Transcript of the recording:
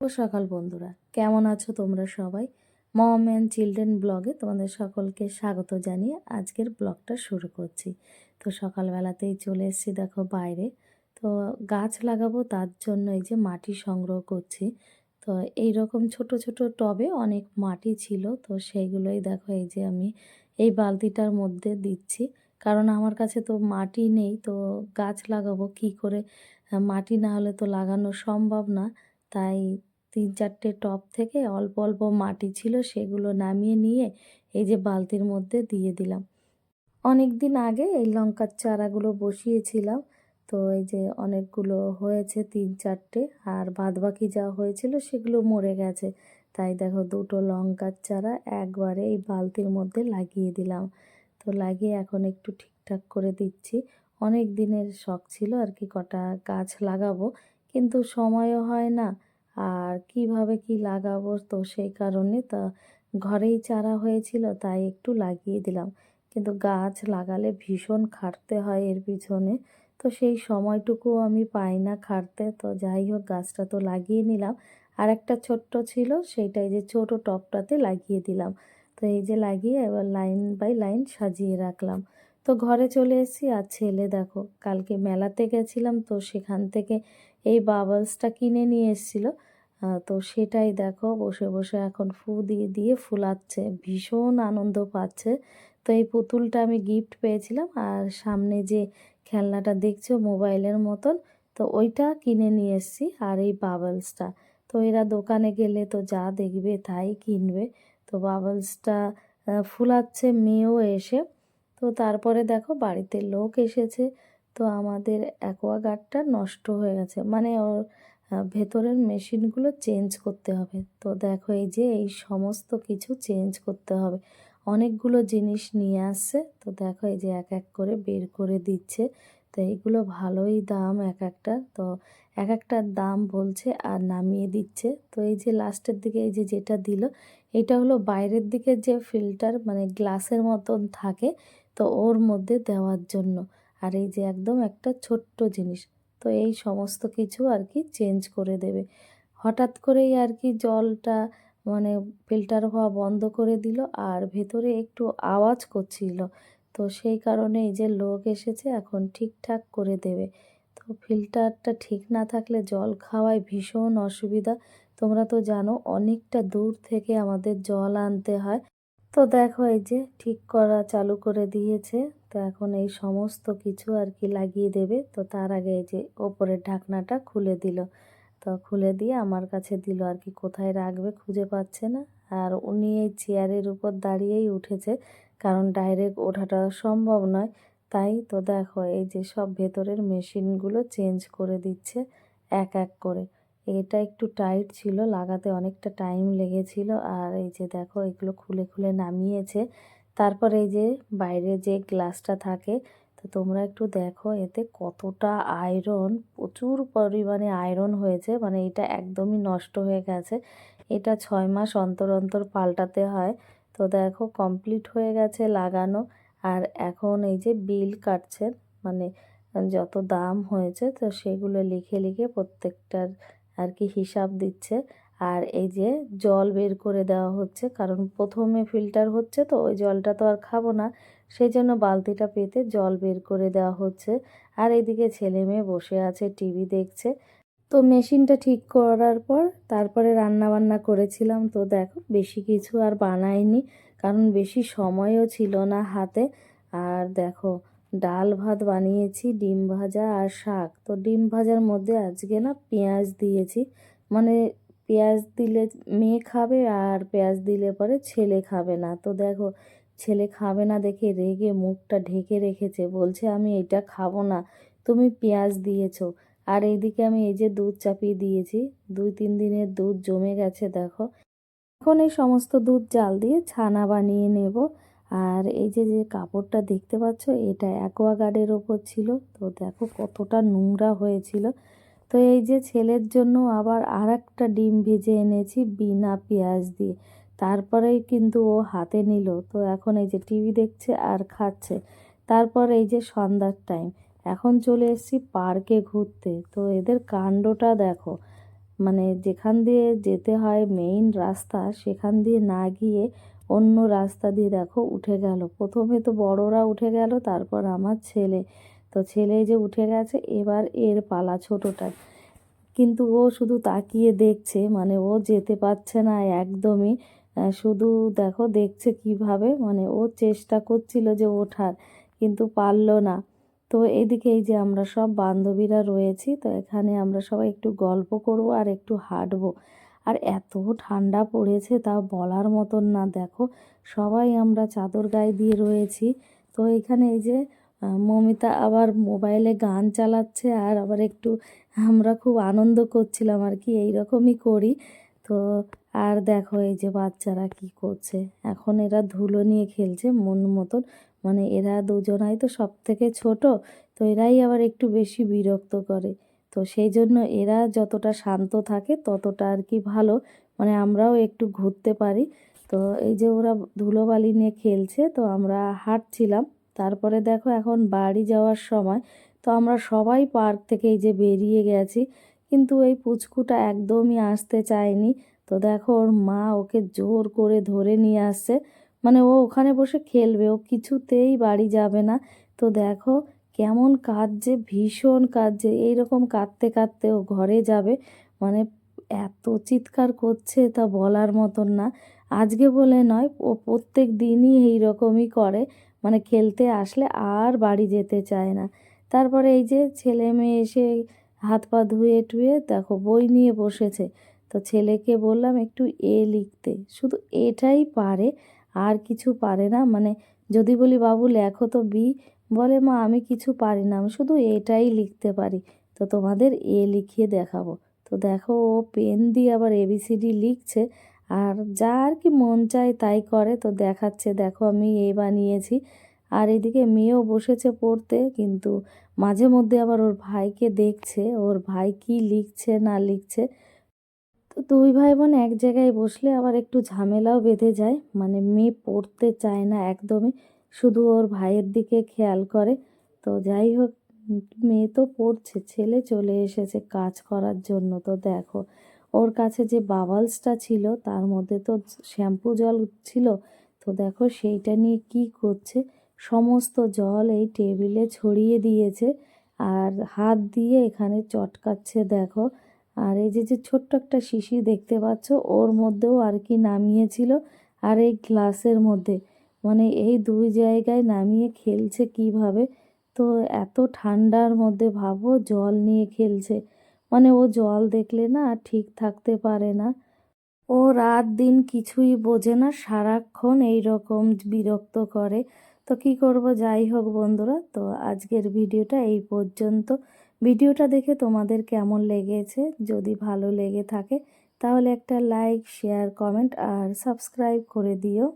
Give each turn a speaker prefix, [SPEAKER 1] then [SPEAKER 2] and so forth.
[SPEAKER 1] সকাল বন্ধুরা, কেমন আছো তোমরা সবাই? মম অ্যান্ড চিলড্রেন ব্লগে তোমাদের সকলকে স্বাগত জানিয়ে আজকের ব্লগটা শুরু করছি। তো সকালবেলাতেই চলে এসেছি দেখো বাইরে। তো গাছ লাগাবো, তার জন্য এই যে মাটি সংগ্রহ করছি। তো এই রকম ছোট ছোট টবে অনেক মাটি ছিল, তো সেইগুলোই দেখো এই যে আমি এই বালতিটার মধ্যে দিচ্ছি। কারণ আমার কাছে তো মাটি নেই, তো গাছ লাগাবো কি করে? মাটি না হলে তো লাগানো সম্ভব না। তাই ৩-৪টে টব থেকে অল্প অল্প মাটি ছিল, সেগুলো নামিয়ে নিয়ে এই যে বালতির মধ্যে দিয়ে দিলাম। অনেক দিন আগে এই লঙ্কার চারাগুলো বসিয়েছিলাম, তো এই যে অনেকগুলো হয়েছে ৩-৪টে, আর বাদবাকি যা হয়েছিল সেগুলো মরে গেছে। তাই দেখো দুটো লঙ্কার চারা একবারে এই বালতির মধ্যে লাগিয়ে দিলাম। তো লাগিয়ে এখন একটু ঠিকঠাক করে দিচ্ছি। অনেক দিনের শখ ছিল আর কি কটা গাছ লাগাবো, কিন্তু সময়ও হয় না। আর কিভাবে কি লাগাবো, তো সেই কারণে তা ঘরেই চারা হয়েছিল তাই একটু লাগিয়ে দিলাম। কিন্তু গাছ লাগালে ভীষণ খাটতে হয় এর পিছনে, তো সেই সময়টুকু আমি পাই না খাটতে। তো যাই হোক, গাছটা তো লাগিয়ে নিলাম। আর একটা ছোট্ট ছিল, সেইটাই যে ছোট টবটাতে লাগিয়ে দিলাম। তো এই যে লাগিয়ে এবার লাইন বাই লাইন সাজিয়ে রাখলাম। তো ঘরে চলে এসেছি, আর ছেলে দেখো কালকে মেলাতে গেছিলাম, তো সেখান থেকে এই বাবলসটা কিনে নিয়ে এসেছিলো। তো সেটাই দেখো বসে বসে এখন ফু দিয়ে দিয়ে ফুলাচ্ছে, ভীষণ আনন্দ পাচ্ছে। তো এই পুতুলটা আমি গিফট পেয়েছিলাম, আর সামনে যে খেলনাটা দেখছো মোবাইলের মতন, তো ওইটা কিনে নিয়ে এসেছি। আর এই বাবলসটা, তো এরা দোকানে গেলে তো যা দেখবে তাই কিনবে। তো বাবলসটা ফুলাচ্ছে মেয়েও এসে। তো তারপরে দেখো বাড়িতে লোক এসেছে। তো আমাদের অ্যাকোয়াগার্ডটা নষ্ট হয়ে গেছে, মানে ওর ভেতরের মেশিনগুলো চেঞ্জ করতে হবে। তো দেখো এই যে এই সমস্ত কিছু চেঞ্জ করতে হবে। অনেকগুলো জিনিস নিয়ে আসছে, তো দেখো এই যে এক এক করে বের করে দিচ্ছে। তো এইগুলো ভালোই দাম এক একটা, তো এক একটার দাম বলছে আর নামিয়ে দিচ্ছে। তো এই যে লাস্টের দিকে এই যে যেটা দিল, এটা হলো বাইরের দিকে যে ফিল্টার, মানে গ্লাসের মতন থাকে, তো ওর মধ্যে দেওয়ার জন্য। আর এই যে একদম একটা ছোট্ট জিনিস, তো এই সমস্ত কিছু আর কি চেঞ্জ করে দেবে। হঠাৎ করেই আর কি জলটা মানে ফিল্টার হওয়া বন্ধ করে দিল, আর ভেতরে একটু আওয়াজ করছিল। তো সেই কারণে এই যে লোক এসেছে, এখন ঠিকঠাক করে দেবে। তো ফিল্টারটা ঠিক না থাকলে জল খাওয়ায় ভীষণ অসুবিধা। তোমরা তো জানো অনেকটা দূর থেকে আমাদের জল আনতে হয়। তো দেখো এই যে ঠিক করা চালু করে দিয়েছে। তো এখন এই সমস্ত কিছু আর কি লাগিয়ে দেবে। তো তার আগে এই যে ওপরের ঢাকনাটা খুলে দিল। তো খুলে দিয়ে আমার কাছে দিল আর কি, কোথায় রাখবে খুঁজে পাচ্ছে না। আর উনি এই চেয়ারের উপর দাঁড়িয়েই উঠেছে, কারণ ডাইরেক্ট ওঠাটা সম্ভব নয়। তাই তো দেখো এই যে সব ভেতরের মেশিনগুলো চেঞ্জ করে দিচ্ছে এক এক করে। এটা একটু টাইট ছিল, লাগাতে অনেকটা টাইম লেগেছিল। আর এই যে দেখো এগুলো খুলে খুলে নামিয়েছে। তারপর এই যে বাইরে যে গ্লাসটা থাকে, তো তোমরা একটু দেখো এতে কতটা আয়রন, প্রচুর পরিমাণে আয়রন হয়েছে, মানে এটা একদমই নষ্ট হয়ে গেছে। এটা 6 মাস অন্তর অন্তর পাল্টাতে হয়। তো দেখো কমপ্লিট হয়ে গেছে লাগানো। আর এখন এই যে বিল কাটছেন, মানে যত দাম হয়েছে তো সেগুলো লিখে লিখে প্রত্যেকটার আর কি হিসাব দিচ্ছে। আর এই যে জল বের করে দেওয়া হচ্ছে, কারণ প্রথমে ফিল্টার হচ্ছে, তো ওই জলটা তো আর খাবো না, সেই জন্য বালতিটা পেতে জল বের করে দেওয়া হচ্ছে। আর এদিকে ছেলে মেয়ে বসে আছে টিভি দেখছে। তো মেশিনটা ঠিক করার পর তারপরে রান্না বান্না করেছিলাম। তো দেখো বেশি কিছু আর বানাইনি, কারণ বেশি সময়ও ছিল না হাতে। আর দেখো ডাল ভাত বানিয়েছি, ডিম ভাজা আর শাক। তো ডিম ভাজার মধ্যে আজকে না পেঁয়াজ দিয়েছি, মানে পেঁয়াজ দিলে মেয়ে খাবে, আর পেঁয়াজ দিলে পরে ছেলে খাবে না। তো দেখো ছেলে খাবে না দেখে রেগে মুখটা ঢেকে রেখেছে, বলছে আমি এটা খাবো না, তুমি পেঁয়াজ দিয়েছো। আর এইদিকে আমি এই যে দুধ চাপিয়ে দিয়েছি, 2-3 দিনের দুধ জমে গেছে দেখো। এখন এই সমস্ত দুধ জাল দিয়ে ছানা বানিয়ে নেব। আর এই যে যে কাপড়টা দেখতে পাচ্ছ, এটা অ্যাকোয়াগার্ডের ওপর ছিল, তো দেখো কতটা নোংরা হয়েছিল। তো এই যে ছেলের জন্য আবার আর একটা ডিম ভেজে এনেছি বিনা পেঁয়াজ দিয়ে, তারপরেই কিন্তু ও হাতে নিল। তো এখন এই যে টিভি দেখছে আর খাচ্ছে। তারপর এই যে সন্ধ্যার টাইম, এখন চলে এসেছি পার্কে ঘুরতে। তো এদের কাণ্ডটা দেখো, মানে যেখান দিয়ে যেতে হয় মেইন রাস্তা সেখান দিয়ে না গিয়ে অন্য রাস্তা দিয়ে দেখো উঠে গেল। প্রথমে তো বড়রা উঠে গেল, তারপর আমার ছেলে। তো ছেলে যে উঠে গেছে, এবার এর পালা ছোটোটার। কিন্তু ও শুধু তাকিয়ে দেখছে, মানে ও যেতে পারছে না একদমই। শুধু দেখো দেখছে কিভাবে, মানে ও চেষ্টা করছিল যে ওঠার, কিন্তু পারলো না। তো এদিকে এই যে আমরা সব বান্ধবীরা রয়েছি, তো এখানে আমরা সবাই একটু গল্প করব আর একটু হাঁটবো। আর এত ঠান্ডা পড়েছে তা বলার মতন না। দেখো সবাই আমরা চাদর গায়ে দিয়ে রয়েছি। তো এখানে এই যে মমিতা আবার মোবাইলে গান চালাচ্ছে, আর আবার একটু আমরা খুব আনন্দ করছিলাম আর কি, এইরকমই করি। তো আর দেখো এই যে বাচ্চারা কি করছে, এখন এরা ধুলো নিয়ে খেলছে মন মতন। মানে এরা দুজনাই তো সব থেকে ছোট, তো এরাই আবার একটু বেশি বিরক্ত করে। তো সেই জন্য এরা যতটা শান্ত থাকে ততটা আর কি ভালো, মানে আমরাও একটু ঘুরতে পারি। তো এই যে ওরা ধুলোবালি নিয়ে খেলছে, তো আমরা হাঁটছিলাম। তারপরে দেখো এখন বাড়ি যাওয়ার সময়, তো আমরা সবাই পার্ক থেকে এই যে বেরিয়ে গেছি, কিন্তু এই পুচকুটা একদমই আসতে চায়নি। তো দেখো ওর মা ওকে জোর করে ধরে নিয়ে আসছে, মানে ও ওখানে বসে খেলবে, ও কিছুতেই বাড়ি যাবে না। তো দেখো কেমন কাঁদছে, ভীষণ কাঁদছে, এইরকম কাঁদতে কাঁদতে ও ঘরে যাবে। মানে এত চিৎকার করছে তা বলার মতন না। আজকে বলে নয়, ও প্রত্যেক দিনই এইরকমই করে, মানে খেলতে আসলে আর বাড়ি যেতে চায় না। তারপরে এই যে ছেলে মেয়ে এসে হাত পা ধুয়ে টুয়ে দেখো বই নিয়ে বসেছে। তো ছেলেকে বললাম একটু লিখতে, শুধু এটাই পারে, আর কিছু পারে না। মানে যদি বলি বাবু লেখো তো বলে মা আমি কিছু পারি না, আমি শুধু এটাই লিখতে পারি। তো তোমাদের লিখিয়ে দেখাবো। তো দেখো ও পেন দিয়ে আবার এবিসিডি লিখছে, আর যা আর কি মন চায় তাই করে। তো দেখাচ্ছে দেখো আমি বানিয়েছি। আর এদিকে মেয়েও বসেছে পড়তে, কিন্তু মাঝে মধ্যে আবার ওর ভাইকে দেখছে, ওর ভাই কি লিখছে না লিখছে। তো দুই ভাই বোন এক জায়গায় বসলে আবার একটু ঝামেলাও বেঁধে যায়, মানে মেয়ে পড়তে চায় না একদমই, শুধু ওর ভাইয়ের দিকে খেয়াল করে। তো যাই হোক, মেয়ে তো পড়ছে, ছেলে চলে এসেছে কাজ করার জন্য। তো দেখো ওর কাছে যে বাবলসটা ছিল তার মধ্যে তো শ্যাম্পু জল ছিল। তো দেখো সেইটা নিয়ে কি করছে, সমস্ত জল এই টেবিলে ছড়িয়ে দিয়েছে, আর হাত দিয়ে এখানে চটকাচ্ছে দেখো। আর এই যে যে ছোট্ট একটা শিশি দেখতে পাচ্ছ, ওর মধ্যেও আর কি নামিয়েছিল, আর এই গ্লাসের মধ্যে, মানে এই দুই জায়গায় নামিয়ে খেলছে কিভাবে। তো এত ঠান্ডার মধ্যে ভাবো জল নিয়ে খেলছে, মানে ও জল দেখলে না আর ঠিক থাকতে পারে না। ও রাত দিন কিছুই বোঝে না, সারাক্ষণ এই রকম বিরক্ত করে। তো কি করব, যাই হোক বন্ধুরা, তো আজকের ভিডিওটা এই পর্যন্ত। ভিডিওটা দেখে তোমাদের কেমন লেগেছে, যদি ভালো লেগে থাকে তাহলে একটা লাইক শেয়ার কমেন্ট আর সাবস্ক্রাইব করে দিও।